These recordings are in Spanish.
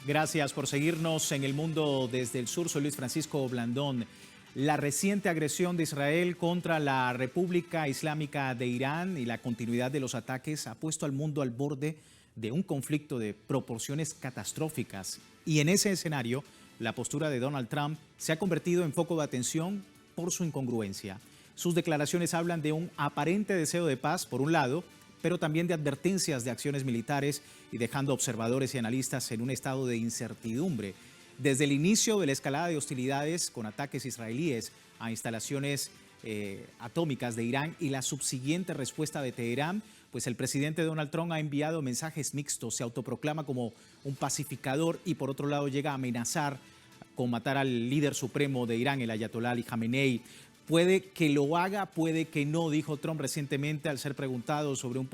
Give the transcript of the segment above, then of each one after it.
Gracias por seguirnos en El Mundo desde el Sur. Soy Luis Francisco Blandón. La reciente agresión de Israel contra la República Islámica de Irán y la continuidad de los ataques ha puesto al mundo al borde de un conflicto de proporciones catastróficas. Y en ese escenario, la postura de Donald Trump se ha convertido en foco de atención por su incongruencia. Sus declaraciones hablan de un aparente deseo de paz, por un lado, pero también de advertencias de acciones militares y dejando observadores y analistas en un estado de incertidumbre. Desde el inicio de la escalada de hostilidades con ataques israelíes a instalaciones atómicas de Irán y la subsiguiente respuesta de Teherán, pues el presidente Donald Trump ha enviado mensajes mixtos, se autoproclama como un pacificador y por otro lado llega a amenazar con matar al líder supremo de Irán, el ayatolá Ali Khamenei. Puede que lo haga, puede que no, dijo Trump recientemente al ser preguntado sobre una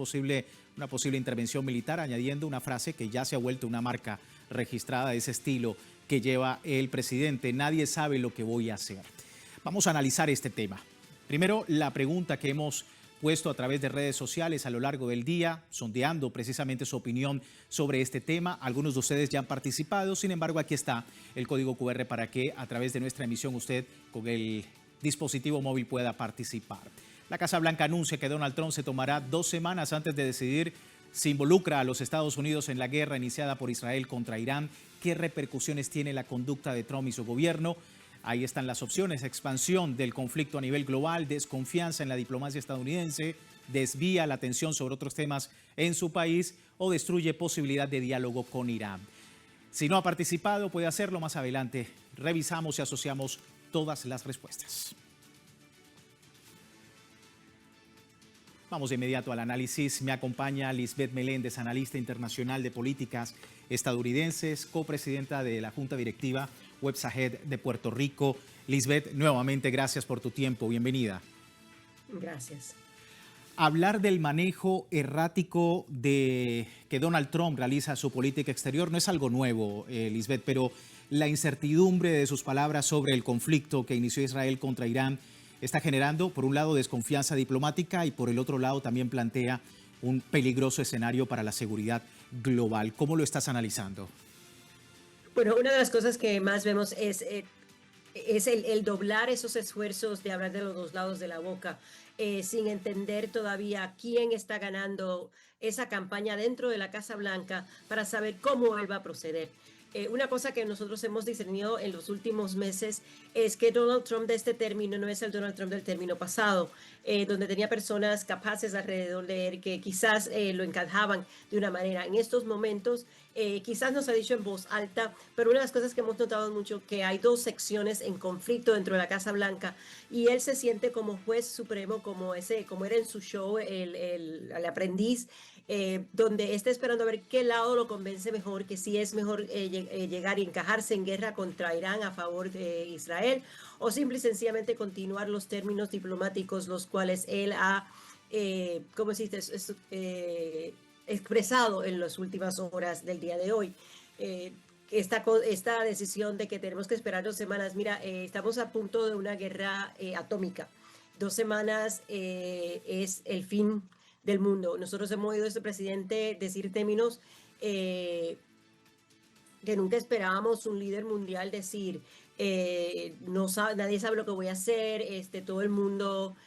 posible intervención militar, añadiendo una frase que ya se ha vuelto una marca registrada de ese estilo que lleva el presidente: nadie sabe lo que voy a hacer. Vamos a analizar este tema. Primero, la pregunta que hemos puesto a través de redes sociales a lo largo del día, sondeando precisamente su opinión sobre este tema. Algunos de ustedes ya han participado, sin embargo, aquí está el código QR para que a través de nuestra emisión usted con el dispositivo móvil pueda participar. La Casa Blanca anuncia que Donald Trump se tomará 2 semanas antes de decidir si involucra a los Estados Unidos en la guerra iniciada por Israel contra Irán. ¿Qué repercusiones tiene la conducta de Trump y su gobierno? Ahí están las opciones: expansión del conflicto a nivel global, desconfianza en la diplomacia estadounidense, desvía la atención sobre otros temas en su país o destruye posibilidad de diálogo con Irán. Si no ha participado, puede hacerlo más adelante. Revisamos y asociamos todas las respuestas. Vamos de inmediato al análisis. Me acompaña Lisbeth Meléndez, analista internacional de políticas estadounidenses, copresidenta de la Junta Directiva Websahed de Puerto Rico. Lisbeth, nuevamente gracias por tu tiempo. Bienvenida. Gracias. Hablar del manejo errático que Donald Trump realiza su política exterior no es algo nuevo, Lisbeth, pero la incertidumbre de sus palabras sobre el conflicto que inició Israel contra Irán está generando, por un lado, desconfianza diplomática y por el otro lado también plantea un peligroso escenario para la seguridad global. ¿Cómo lo estás analizando? Bueno, una de las cosas que más vemos es el doblar esos esfuerzos de hablar de los dos lados de la boca, sin entender todavía quién está ganando esa campaña dentro de la Casa Blanca para saber cómo él va a proceder. Una cosa que nosotros hemos discernido en los últimos meses es que Donald Trump de este término no es el Donald Trump del término pasado, donde tenía personas capaces alrededor de él que quizás lo encajaban de una manera. En estos momentos, quizás nos ha dicho en voz alta, pero una de las cosas que hemos notado mucho que hay 2 secciones en conflicto dentro de la Casa Blanca y él se siente como juez supremo, como era en su show, el aprendiz, donde está esperando a ver qué lado lo convence mejor, que si es mejor llegar y encajarse en guerra contra Irán a favor de Israel o simple y sencillamente continuar los términos diplomáticos los cuales él ha expresado en las últimas horas del día de hoy. Esta decisión de que tenemos que esperar 2 semanas, mira, estamos a punto de una guerra atómica. 2 semanas es el fin del mundo. Nosotros hemos oído a este presidente decir términos que nunca esperábamos un líder mundial decir. Nadie sabe lo que voy a hacer, todo el mundo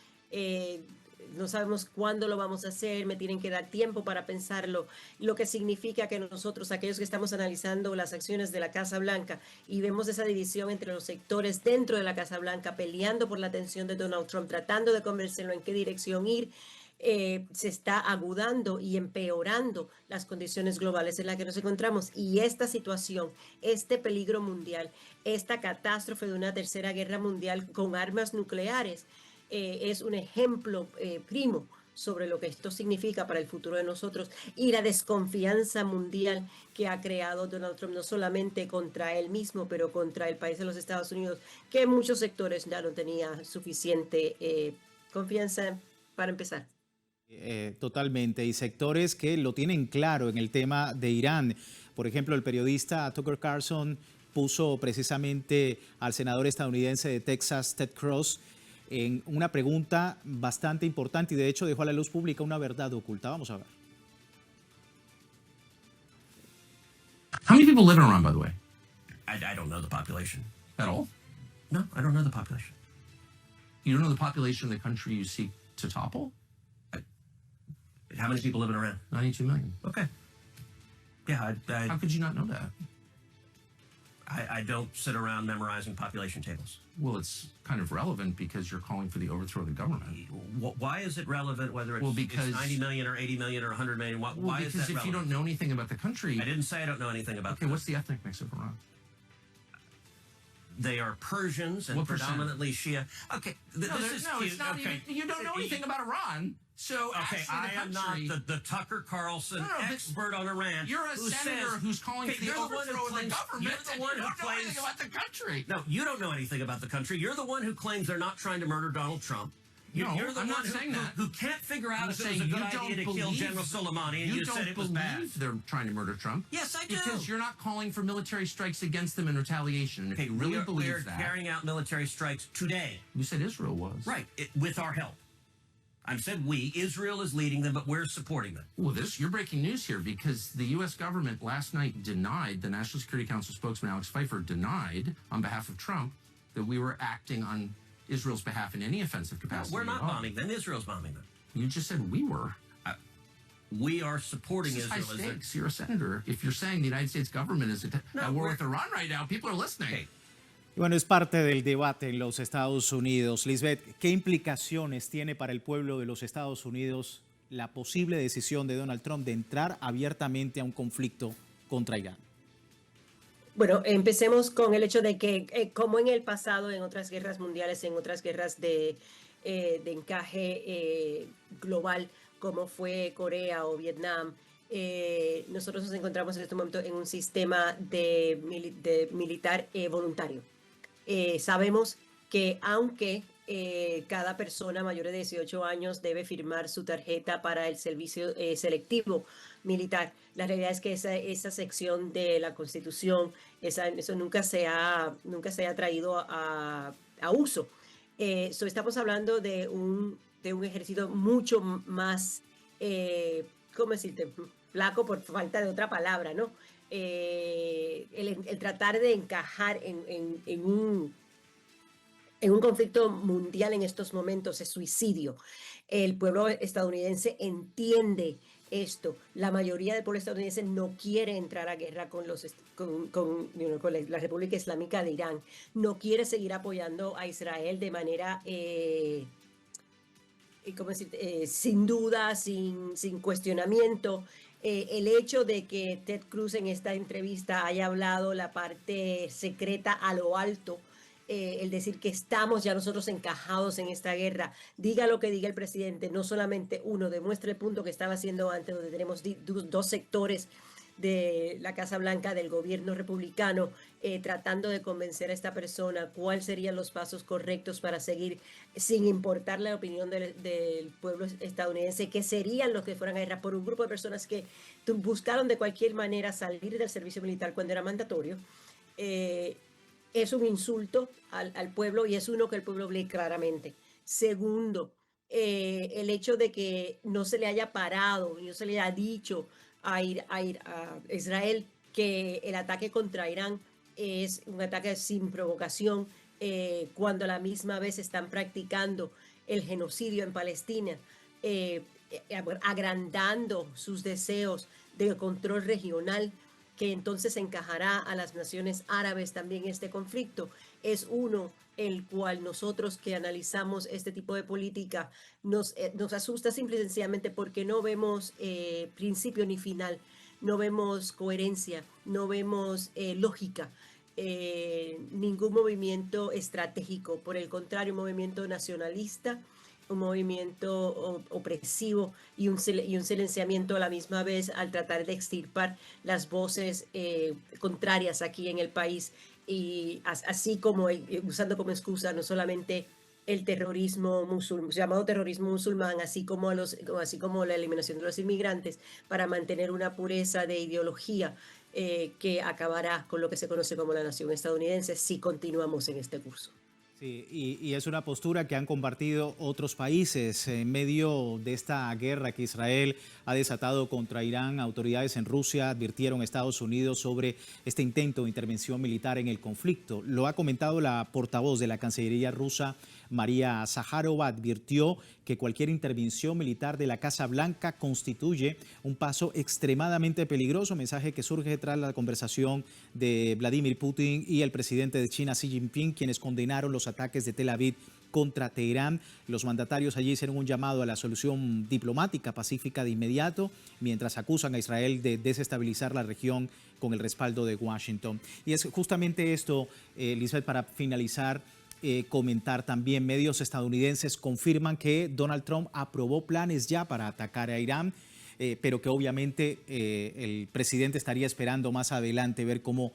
no sabemos cuándo lo vamos a hacer, me tienen que dar tiempo para pensarlo, lo que significa que nosotros, aquellos que estamos analizando las acciones de la Casa Blanca y vemos esa división entre los sectores dentro de la Casa Blanca, peleando por la atención de Donald Trump, tratando de convencerlo en qué dirección ir, se está agudando y empeorando las condiciones globales en las que nos encontramos. Y esta situación, este peligro mundial, esta catástrofe de una tercera guerra mundial con armas nucleares, es un ejemplo primo sobre lo que esto significa para el futuro de nosotros y la desconfianza mundial que ha creado Donald Trump, no solamente contra él mismo, pero contra el país de los Estados Unidos, que en muchos sectores ya no tenía suficiente confianza para empezar. Totalmente, y sectores que lo tienen claro en el tema de Irán. Por ejemplo, el periodista Tucker Carlson puso precisamente al senador estadounidense de Texas, Ted Cruz, en una pregunta bastante importante y de hecho dejó a la luz pública una verdad oculta. Vamos a ver. How many people live in Iran, by the way? I don't know the population. At all? No, I don't know the population. You don't know the population of the country you seek to topple? How many people live in Iran? 92 million. Okay. Yeah, How could you not know that? I don't sit around memorizing population tables. Well, it's kind of relevant because you're calling for the overthrow of the government. Why is it relevant whether it's, Well, because- it's 90 million or 80 million or 100 million? Why is Because that if relevant? you don't know anything about the country... I didn't say I don't know anything about Okay, what's the ethnic mix of Iran? They are Persians and What percent? predominantly Shia. Okay, this is cute. it's not Okay. even... You don't know anything about Iran. So Okay, actually, I the am not country... the Tucker Carlson No, but expert on Iran. You're a who senator says, who's calling okay, for the you're one who overthrow of the claims- government. You're the one and you who don't know anything claims. about the country. No, you don't know anything about the country. You're the one who claims they're not trying to murder Donald Trump. No, You're the I'm one not saying that. who can't figure out I'm if it was saying a good you idea don't to kill believe- General Soleimani, and you said it was don't bad. believe they're trying to murder Trump. Yes, I do. Because you're not calling for military strikes against them in retaliation. And if Okay, you really we are believe that... carrying out military strikes today. You said Israel was. Right, with our help. I said we. Israel is leading them, but we're supporting them. Well, you're breaking news here because the U.S. government last night denied, the National Security Council spokesman Alex Pfeiffer denied on behalf of Trump that we were acting on Israel's behalf in any offensive No, capacity. we're not at all. bombing them. Israel's bombing them. You just said we were. We are supporting This is high Israel. stakes. You're a senator. If you're saying the United States government is at war with Iran right now, people are listening. Okay. Y bueno, es parte del debate en los Estados Unidos. Lisbeth, ¿qué implicaciones tiene para el pueblo de los Estados Unidos la posible decisión de Donald Trump de entrar abiertamente a un conflicto contra Irán? Bueno, empecemos con el hecho de que, como en el pasado, en otras guerras mundiales, en otras guerras de encaje global, como fue Corea o Vietnam, nosotros nos encontramos en este momento en un sistema de militar voluntario. Sabemos que aunque cada persona mayor de 18 años debe firmar su tarjeta para el servicio selectivo militar, la realidad es que esa sección de la Constitución, eso nunca se ha traído a uso. Estamos hablando de un ejército mucho más, ¿cómo decirte? Flaco por falta de otra palabra, ¿no? El tratar de encajar en un conflicto mundial en estos momentos es suicidio. El pueblo estadounidense entiende esto. La mayoría del pueblo estadounidense no quiere entrar a guerra con la República Islámica de Irán. No quiere seguir apoyando a Israel de manera sin duda, sin cuestionamiento. El hecho de que Ted Cruz en esta entrevista haya hablado la parte secreta a lo alto, el decir que estamos ya nosotros encajados en esta guerra, diga lo que diga el presidente, no solamente uno, demuestra el punto que estaba haciendo antes, donde tenemos dos sectores de la Casa Blanca, del gobierno republicano, tratando de convencer a esta persona cuáles serían los pasos correctos para seguir, sin importar la opinión del pueblo estadounidense, que serían los que fueran a guerra, por un grupo de personas que buscaron de cualquier manera salir del servicio militar cuando era mandatorio. Es un insulto al pueblo y es uno que el pueblo ve claramente. Segundo, el hecho de que no se le haya parado, no se le haya dicho a Israel que el ataque contra Irán es un ataque sin provocación, cuando a la misma vez están practicando el genocidio en Palestina, agrandando sus deseos de control regional, que entonces encajará a las naciones árabes también este conflicto. Es uno el cual nosotros que analizamos este tipo de política nos asusta simple y sencillamente porque no vemos principio ni final, no vemos coherencia, no vemos lógica, ningún movimiento estratégico. Por el contrario, un movimiento nacionalista, un movimiento opresivo y un silenciamiento a la misma vez al tratar de extirpar las voces contrarias aquí en el país, y así como usando como excusa no solamente el terrorismo llamado terrorismo musulmán, así como la eliminación de los inmigrantes, para mantener una pureza de ideología que acabará con lo que se conoce como la nación estadounidense si continuamos en este curso. Sí, y es una postura que han compartido otros países en medio de esta guerra que Israel ha desatado contra Irán. Autoridades en Rusia advirtieron a Estados Unidos sobre este intento de intervención militar en el conflicto. Lo ha comentado la portavoz de la Cancillería rusa, María Zaharova, advirtió que cualquier intervención militar de la Casa Blanca constituye un paso extremadamente peligroso, mensaje que surge tras la conversación de Vladimir Putin y el presidente de China, Xi Jinping, quienes condenaron los ataques de Tel Aviv contra Teherán. Los mandatarios allí hicieron un llamado a la solución diplomática pacífica de inmediato, mientras acusan a Israel de desestabilizar la región con el respaldo de Washington. Y es justamente esto, Lisbeth, para finalizar, comentar también, medios estadounidenses confirman que Donald Trump aprobó planes ya para atacar a Irán, pero que obviamente el presidente estaría esperando más adelante ver cómo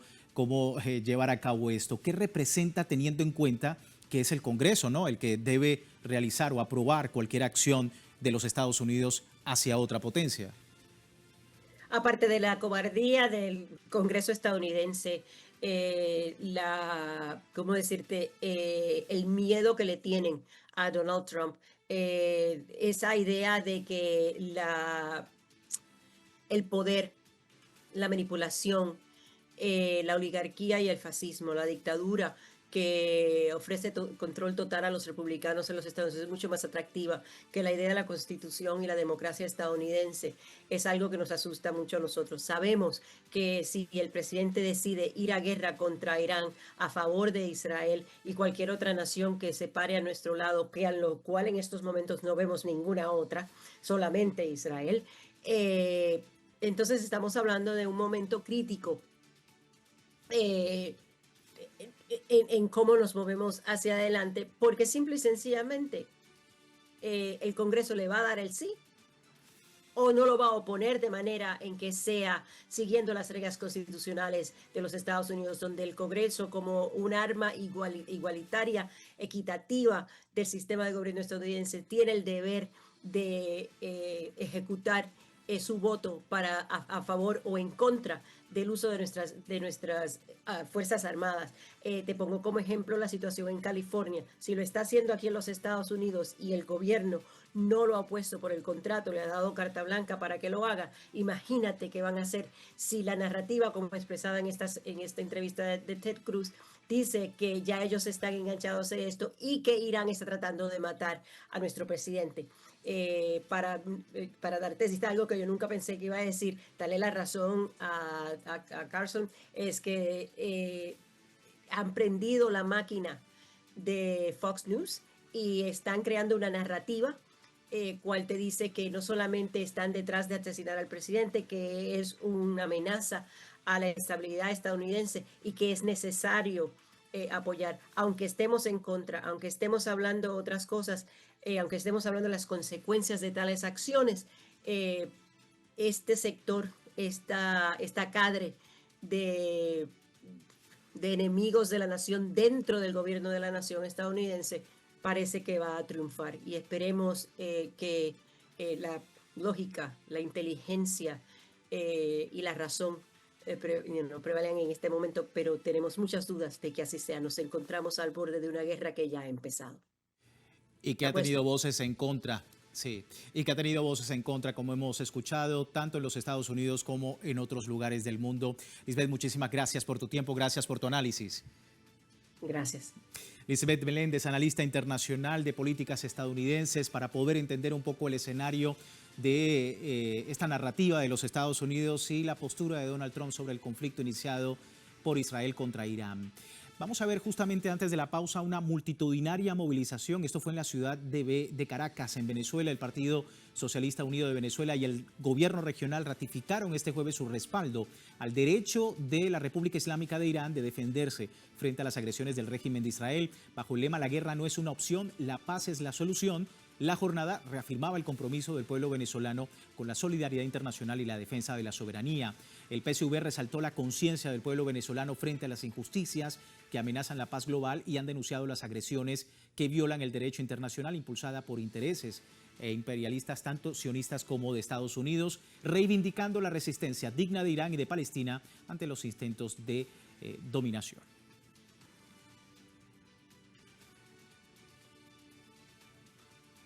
llevar a cabo esto. ¿Qué representa, teniendo en cuenta que es el Congreso, ¿no?, el que debe realizar o aprobar cualquier acción de los Estados Unidos hacia otra potencia? Aparte de la cobardía del Congreso estadounidense, ¿cómo decirte? El miedo que le tienen a Donald Trump, esa idea de que el poder, la manipulación, la oligarquía y el fascismo, la dictadura que ofrece control total a los republicanos en los Estados Unidos es mucho más atractiva que la idea de la Constitución y la democracia estadounidense. Es algo que nos asusta mucho a nosotros. Sabemos que si el presidente decide ir a guerra contra Irán a favor de Israel y cualquier otra nación que se pare a nuestro lado, que a lo cual en estos momentos no vemos ninguna otra, solamente Israel, entonces estamos hablando de un momento crítico en cómo nos movemos hacia adelante, porque simple y sencillamente el Congreso le va a dar el sí o no lo va a oponer de manera en que sea siguiendo las reglas constitucionales de los Estados Unidos, donde el Congreso, como un arma igualitaria, equitativa del sistema de gobierno estadounidense, tiene el deber de ejecutar su voto a favor o en contra del uso de nuestras Fuerzas Armadas. Te pongo como ejemplo la situación en California. Si lo está haciendo aquí en los Estados Unidos y el gobierno no lo ha puesto por el contrato, le ha dado carta blanca para que lo haga, imagínate qué van a hacer si la narrativa, como expresada en esta entrevista de Ted Cruz, dice que ya ellos están enganchados en esto y que Irán está tratando de matar a nuestro presidente. Para darte algo que yo nunca pensé que iba a decir, darle la razón a Carson, es que han prendido la máquina de Fox News y están creando una narrativa cual te dice que no solamente están detrás de asesinar al presidente, que es una amenaza a la estabilidad estadounidense y que es necesario apoyar, aunque estemos en contra, aunque estemos hablando otras cosas, aunque estemos hablando de las consecuencias de tales acciones, este sector, esta cadre de enemigos de la nación dentro del gobierno de la nación estadounidense parece que va a triunfar, y esperemos que la lógica, la inteligencia y la razón prevalen en este momento, pero tenemos muchas dudas de que así sea. Nos encontramos al borde de una guerra que ya ha empezado. Y que ha tenido voces en contra. Sí, y que ha tenido voces en contra, como hemos escuchado, tanto en los Estados Unidos como en otros lugares del mundo. Lisbeth, muchísimas gracias por tu tiempo, gracias por tu análisis. Gracias. Lisbeth Meléndez, analista internacional de políticas estadounidenses, para poder entender un poco el escenario de esta narrativa de los Estados Unidos y la postura de Donald Trump sobre el conflicto iniciado por Israel contra Irán. Vamos a ver justamente antes de la pausa una multitudinaria movilización. Esto fue en la ciudad de Caracas, en Venezuela. El Partido Socialista Unido de Venezuela y el gobierno regional ratificaron este jueves su respaldo al derecho de la República Islámica de Irán de defenderse frente a las agresiones del régimen de Israel. Bajo el lema "La guerra no es una opción, la paz es la solución", la jornada reafirmaba el compromiso del pueblo venezolano con la solidaridad internacional y la defensa de la soberanía. El PSUV resaltó la conciencia del pueblo venezolano frente a las injusticias que amenazan la paz global y han denunciado las agresiones que violan el derecho internacional impulsada por intereses imperialistas tanto sionistas como de Estados Unidos, reivindicando la resistencia digna de Irán y de Palestina ante los intentos de dominación.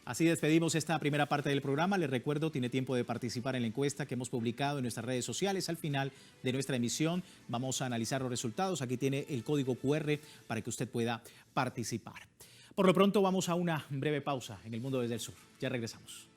Así despedimos esta primera parte del programa. Les recuerdo, tiene tiempo de participar en la encuesta que hemos publicado en nuestras redes sociales. Al final de nuestra emisión vamos a analizar los resultados. Aquí tiene el código QR para que usted pueda participar. Por lo pronto vamos a una breve pausa en El Mundo desde el Sur. Ya regresamos.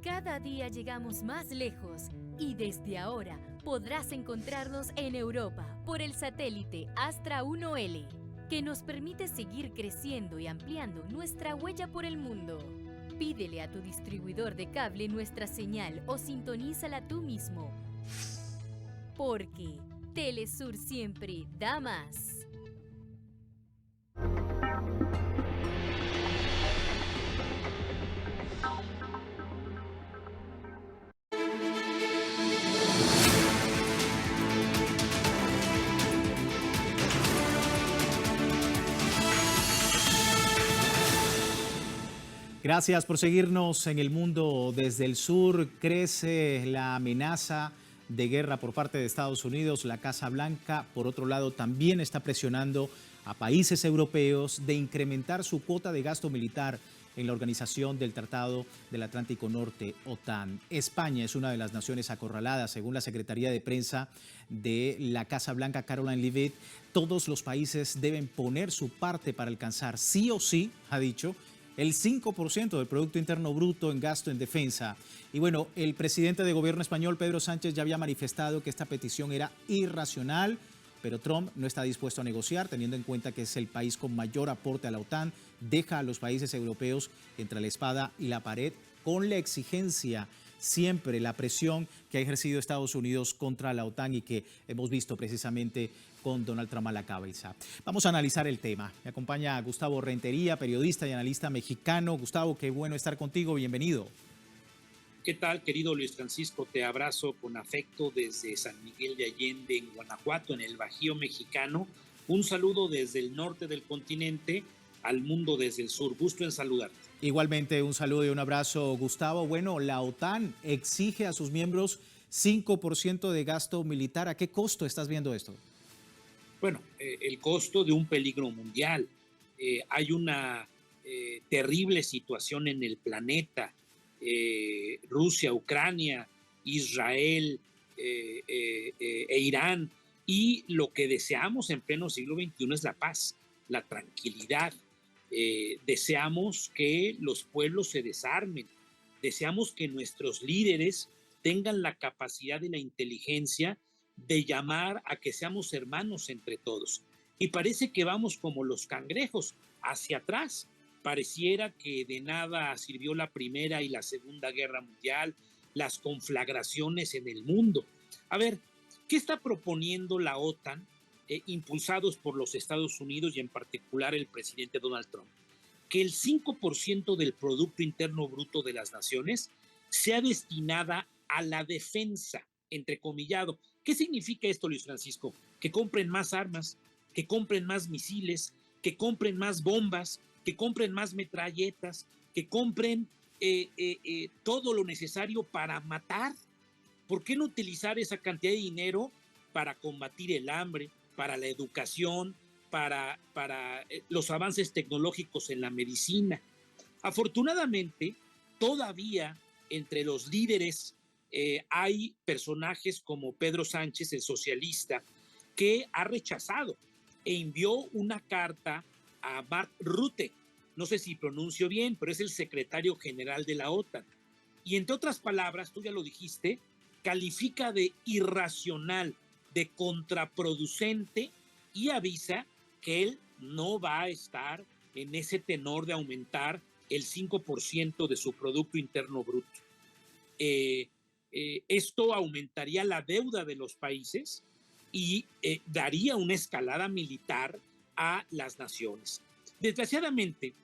Cada día llegamos más lejos y desde ahora podrás encontrarnos en Europa por el satélite Astra 1L, que nos permite seguir creciendo y ampliando nuestra huella por el mundo. Pídele a tu distribuidor de cable nuestra señal o sintonízala tú mismo, porque Telesur siempre da más. Gracias por seguirnos en El Mundo desde el Sur. Crece la amenaza de guerra por parte de Estados Unidos. La Casa Blanca, por otro lado, también está presionando a países europeos de incrementar su cuota de gasto militar en la organización del Tratado del Atlántico Norte, OTAN. España es una de las naciones acorraladas, según la Secretaría de Prensa de la Casa Blanca, Caroline Leavitt. Todos los países deben poner su parte para alcanzar, sí o sí, ha dicho, el 5% del Producto Interno Bruto en gasto en defensa. Y bueno, el presidente de gobierno español, Pedro Sánchez, ya había manifestado que esta petición era irracional, pero Trump no está dispuesto a negociar, teniendo en cuenta que es el país con mayor aporte a la OTAN, deja a los países europeos entre la espada y la pared con la exigencia, siempre la presión que ha ejercido Estados Unidos contra la OTAN y que hemos visto precisamente con Donald Trump a la cabeza. Vamos a analizar el tema. Me acompaña Gustavo Rentería, periodista y analista mexicano. Gustavo, qué bueno estar contigo. Bienvenido. ¿Qué tal, querido Luis Francisco? Te abrazo con afecto desde San Miguel de Allende, en Guanajuato, en el Bajío mexicano. Un saludo desde el norte del continente al mundo desde el sur. Gusto en saludarte. Igualmente, un saludo y un abrazo, Gustavo. Bueno, la OTAN exige a sus miembros 5% de gasto militar. ¿A qué costo estás viendo esto? Bueno, el costo de un peligro mundial. Hay una terrible situación en el planeta. Rusia, Ucrania, Israel e Irán. Y lo que deseamos en pleno siglo XXI es la paz, la tranquilidad. Deseamos que los pueblos se desarmen. Deseamos que nuestros líderes tengan la capacidad y la inteligencia de llamar a que seamos hermanos entre todos. Y parece que vamos como los cangrejos, hacia atrás. Pareciera que de nada sirvió la Primera y la Segunda Guerra Mundial, las conflagraciones en el mundo. A ver, ¿qué está proponiendo la OTAN, impulsados por los Estados Unidos y en particular el presidente Donald Trump? Que el 5% del Producto Interno Bruto de las naciones sea destinada a la defensa, entrecomillado. ¿Qué significa esto, Luis Francisco? Que compren más armas, que compren más misiles, que compren más bombas, que compren más metralletas, que compren todo lo necesario para matar. ¿Por qué no utilizar esa cantidad de dinero para combatir el hambre, para la educación, para los avances tecnológicos en la medicina? Afortunadamente, todavía entre los líderes hay personajes como Pedro Sánchez, el socialista, que ha rechazado e envió una carta a Mark Rutte, no sé si pronuncio bien, pero es el secretario general de la OTAN. Y entre otras palabras, tú ya lo dijiste, califica de irracional, de contraproducente y avisa que él no va a estar en ese tenor de aumentar el 5% de su Producto Interno Bruto. Esto aumentaría la deuda de los países y daría una escalada militar a las naciones. Desgraciadamente,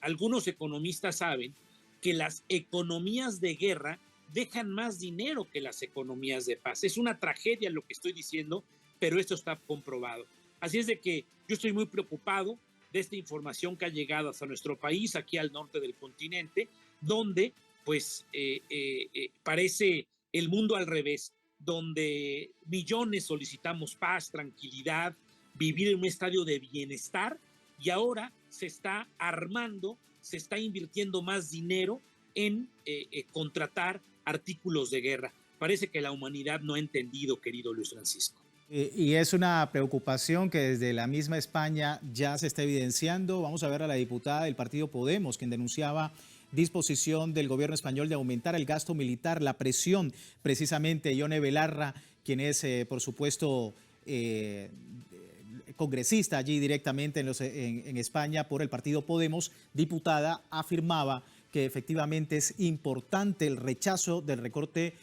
algunos economistas saben que las economías de guerra dejan más dinero que las economías de paz. Es una tragedia lo que estoy diciendo, pero esto está comprobado. Así es de que yo estoy muy preocupado de esta información que ha llegado hasta nuestro país, aquí al norte del continente, donde pues parece el mundo al revés, donde millones solicitamos paz, tranquilidad, vivir en un estadio de bienestar, y ahora se está armando, se está invirtiendo más dinero en contratar artículos de guerra. Parece que la humanidad no ha entendido, querido Luis Francisco. Y es una preocupación que desde la misma España ya se está evidenciando. Vamos a ver a la diputada del partido Podemos, quien denunciaba disposición del gobierno español de aumentar el gasto militar, la presión precisamente de Ione Belarra, quien es, por supuesto, congresista allí directamente en España por el partido Podemos, diputada, afirmaba que efectivamente es importante el rechazo del recorte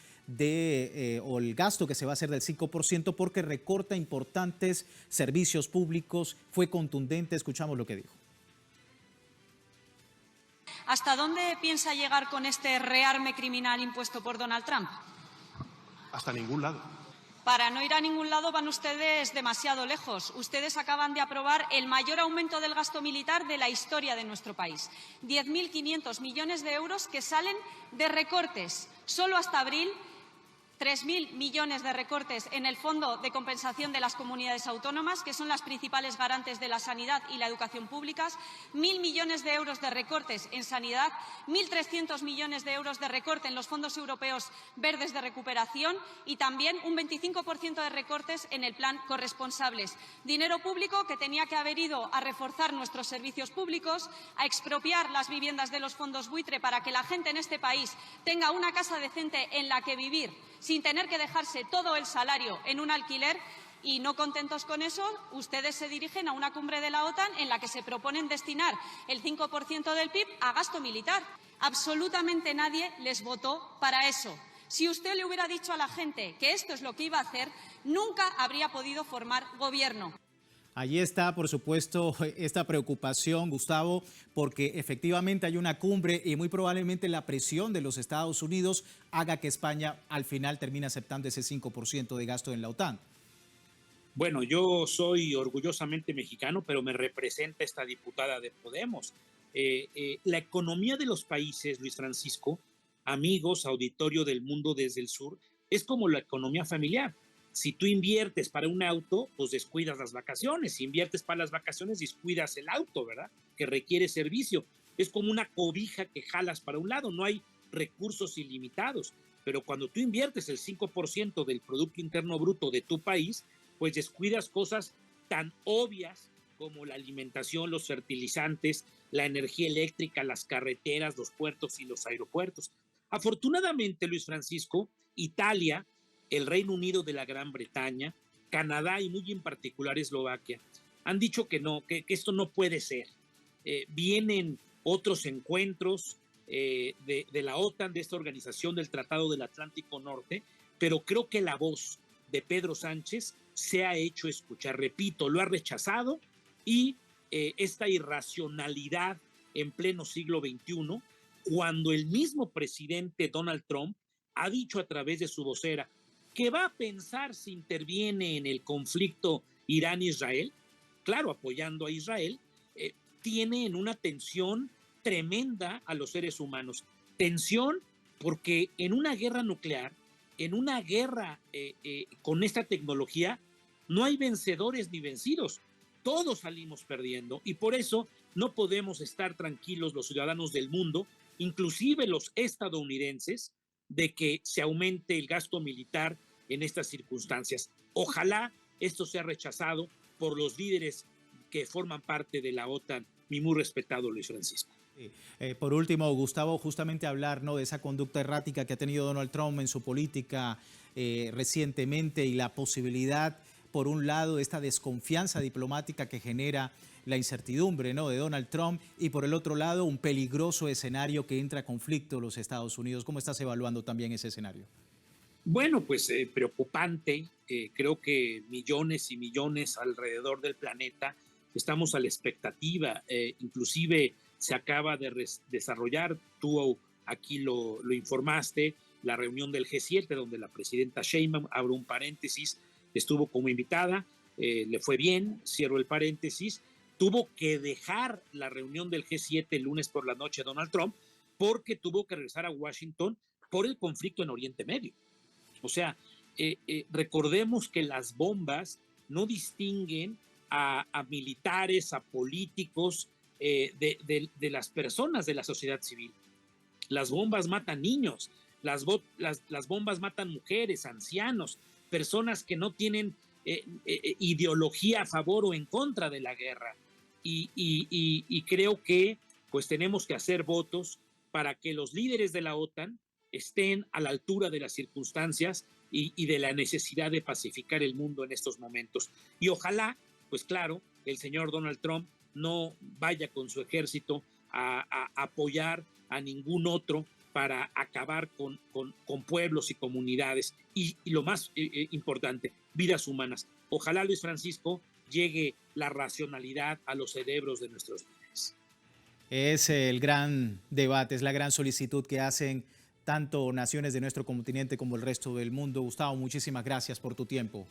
o el gasto que se va a hacer del 5% porque recorta importantes servicios públicos. Fue contundente, escuchamos lo que dijo. ¿Hasta dónde piensa llegar con este rearme criminal impuesto por Donald Trump? Hasta ningún lado. Para no ir a ningún lado van ustedes demasiado lejos. Ustedes acaban de aprobar el mayor aumento del gasto militar de la historia de nuestro país. 10.500 millones de euros que salen de recortes. Solo hasta abril, 3.000 millones de recortes en el Fondo de Compensación de las Comunidades Autónomas, que son las principales garantes de la sanidad y la educación públicas, 1.000 millones de euros de recortes en sanidad, 1.300 millones de euros de recorte en los fondos europeos verdes de recuperación y también un 25% de recortes en el plan corresponsables. Dinero público que tenía que haber ido a reforzar nuestros servicios públicos, a expropiar las viviendas de los fondos buitre para que la gente en este país tenga una casa decente en la que vivir, sin tener que dejarse todo el salario en un alquiler. Y no contentos con eso, ustedes se dirigen a una cumbre de la OTAN en la que se proponen destinar el 5% del PIB a gasto militar. Absolutamente nadie les votó para eso. Si usted le hubiera dicho a la gente que esto es lo que iba a hacer, nunca habría podido formar gobierno. Allí está, por supuesto, esta preocupación, Gustavo, porque efectivamente hay una cumbre y muy probablemente la presión de los Estados Unidos haga que España al final termine aceptando ese 5% de gasto en la OTAN. Bueno, yo soy orgullosamente mexicano, pero me representa esta diputada de Podemos. La economía de los países, Luis Francisco, amigos, auditorio del mundo desde el sur, es como la economía familiar. Si tú inviertes para un auto, pues descuidas las vacaciones. Si inviertes para las vacaciones, descuidas el auto, ¿verdad? Que requiere servicio. Es como una cobija que jalas para un lado. No hay recursos ilimitados. Pero cuando tú inviertes el 5% del Producto Interno Bruto de tu país, pues descuidas cosas tan obvias como la alimentación, los fertilizantes, la energía eléctrica, las carreteras, los puertos y los aeropuertos. Afortunadamente, Luis Francisco, Italia, el Reino Unido de la Gran Bretaña, Canadá y muy en particular Eslovaquia, han dicho que no, que esto no puede ser. Vienen otros encuentros de la OTAN, de esta organización del Tratado del Atlántico Norte, pero creo que la voz de Pedro Sánchez se ha hecho escuchar. Repito, lo ha rechazado y esta irracionalidad en pleno siglo XXI, cuando el mismo presidente Donald Trump ha dicho a través de su vocera que va a pensar si interviene en el conflicto Irán-Israel, claro, apoyando a Israel, tiene en una tensión tremenda a los seres humanos. Tensión porque en una guerra nuclear, en una guerra con esta tecnología, no hay vencedores ni vencidos. Todos salimos perdiendo y por eso no podemos estar tranquilos los ciudadanos del mundo, inclusive los estadounidenses, de que se aumente el gasto militar en estas circunstancias. Ojalá esto sea rechazado por los líderes que forman parte de la OTAN, mi muy respetado Luis Francisco. Por último, Gustavo, justamente hablar, ¿no?, de esa conducta errática que ha tenido Donald Trump en su política recientemente y la posibilidad, por un lado, de esta desconfianza diplomática que genera la incertidumbre, ¿no?, de Donald Trump, y por el otro lado un peligroso escenario que entra a conflicto los Estados Unidos. ¿Cómo estás evaluando también ese escenario? Bueno, pues preocupante. Creo que millones y millones alrededor del planeta estamos a la expectativa. Inclusive se acaba de desarrollar, tú aquí lo informaste, la reunión del G7, donde la presidenta Sheinbaum, abro un paréntesis, estuvo como invitada. le fue bien, cierro el paréntesis, tuvo que dejar la reunión del G7 el lunes por la noche Donald Trump porque tuvo que regresar a Washington por el conflicto en Oriente Medio. O sea, recordemos que las bombas no distinguen a militares, a políticos, de las personas de la sociedad civil. Las bombas matan niños, las bombas matan mujeres, ancianos, personas que no tienen ideología a favor o en contra de la guerra. Y creo que pues tenemos que hacer votos para que los líderes de la OTAN estén a la altura de las circunstancias y de la necesidad de pacificar el mundo en estos momentos. Y ojalá, pues claro, el señor Donald Trump no vaya con su ejército a apoyar a ningún otro para acabar con pueblos y comunidades. Y lo más importante, vidas humanas. Ojalá, Luis Francisco, llegue la racionalidad a los cerebros de nuestros líderes. Es el gran debate, es la gran solicitud que hacen tanto naciones de nuestro continente como el resto del mundo. Gustavo, muchísimas gracias por tu tiempo.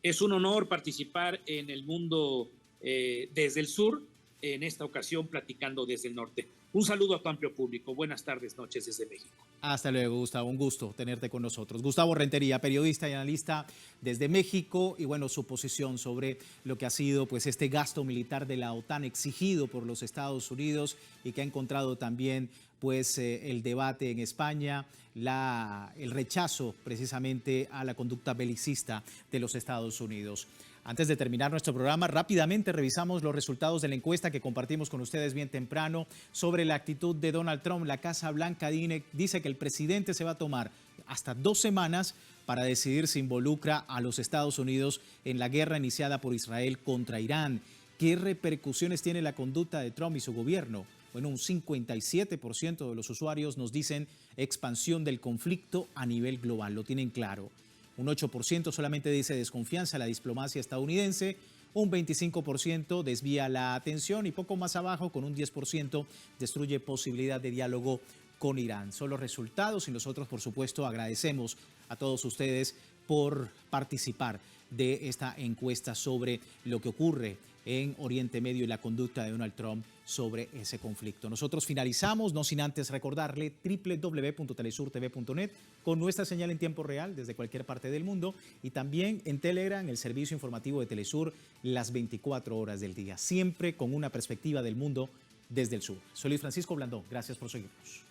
Es un honor participar en el mundo desde el sur, en esta ocasión platicando desde el norte. Un saludo a tu amplio público. Buenas tardes, noches desde México. Hasta luego, Gustavo. Un gusto tenerte con nosotros. Gustavo Rentería, periodista y analista desde México, y bueno, su posición sobre lo que ha sido pues este gasto militar de la OTAN exigido por los Estados Unidos y que ha encontrado también pues el debate en España, el rechazo precisamente a la conducta belicista de los Estados Unidos. Antes de terminar nuestro programa, rápidamente revisamos los resultados de la encuesta que compartimos con ustedes bien temprano sobre la actitud de Donald Trump. La Casa Blanca dice que el presidente se va a tomar hasta 2 semanas para decidir si involucra a los Estados Unidos en la guerra iniciada por Israel contra Irán. ¿Qué repercusiones tiene la conducta de Trump y su gobierno? Bueno, un 57% de los usuarios nos dicen expansión del conflicto a nivel global, lo tienen claro. Un 8% solamente dice desconfianza a la diplomacia estadounidense, un 25% desvía la atención y poco más abajo, con un 10%, destruye posibilidad de diálogo con Irán. Son los resultados y nosotros, por supuesto, agradecemos a todos ustedes por participar de esta encuesta sobre lo que ocurre en Oriente Medio y la conducta de Donald Trump sobre ese conflicto. Nosotros finalizamos, no sin antes recordarle www.telesurtv.net con nuestra señal en tiempo real desde cualquier parte del mundo y también en Telegram, el servicio informativo de Telesur, las 24 horas del día, siempre con una perspectiva del mundo desde el sur. Soy Luis Francisco Blandón, gracias por seguirnos.